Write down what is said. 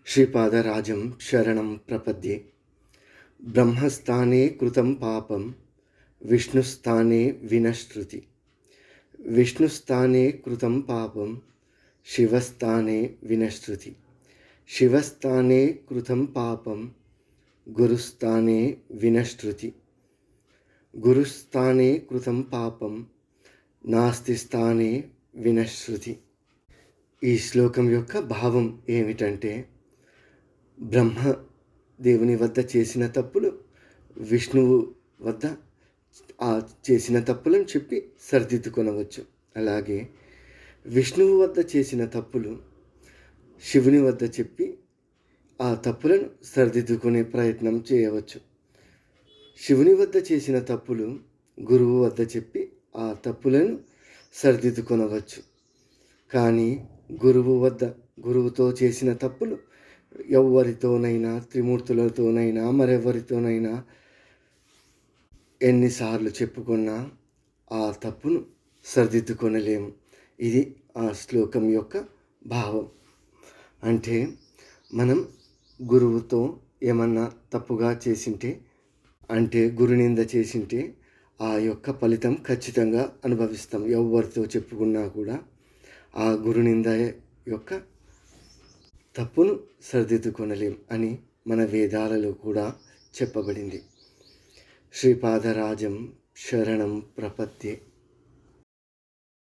శ్రీపాదరాజం శరణం ప్రపద్యే. బ్రహ్మస్థానే కృతం పాపం విష్ణుస్థానే వినశ్రుతి. విష్ణుస్థానే కృతం పాపం శివస్థానే వినశ్రుతి. శివస్థానే కృతం పాపం గురుస్థానే వినశ్రుతి. గురుస్థానే కృతం పాపం నాస్తి స్థానే వినశ్రుతి. ఈ శ్లోకం యొక్క భావం ఏమిటంటే, బ్రహ్మ దేవుని వద్ద చేసిన తప్పులు విష్ణువు వద్ద ఆ చేసిన తప్పులను చెప్పి సరిదిద్దుకొనవచ్చు. అలాగే విష్ణువు వద్ద చేసిన తప్పులు శివుని వద్ద చెప్పి ఆ తప్పులను సరిదిద్దుకునే ప్రయత్నం చేయవచ్చు. శివుని వద్ద చేసిన తప్పులు గురువు వద్ద చెప్పి ఆ తప్పులను సరిదిద్దుకొనవచ్చు. కానీ గురువుతో చేసిన తప్పులు ఎవరితోనైనా, త్రిమూర్తులతోనైనా, మరెవరితోనైనా ఎన్నిసార్లు చెప్పుకున్నా ఆ తప్పును సరిదిద్దుకొనలేము. ఇది ఆ శ్లోకం యొక్క భావం. అంటే మనం గురువుతో ఏమన్నా తప్పుగా చేసింటే, అంటే గురునింద చేసింటే ఆ యొక్క ఫలితం ఖచ్చితంగా అనుభవిస్తాం. ఎవరితో చెప్పుకున్నా కూడా ఆ గురునింద యొక్క తప్పును సరిదిద్దుకొనలేం అని మన వేదాలలో కూడా చెప్పబడింది. శ్రీపాదరాజం శరణం ప్రపద్యే.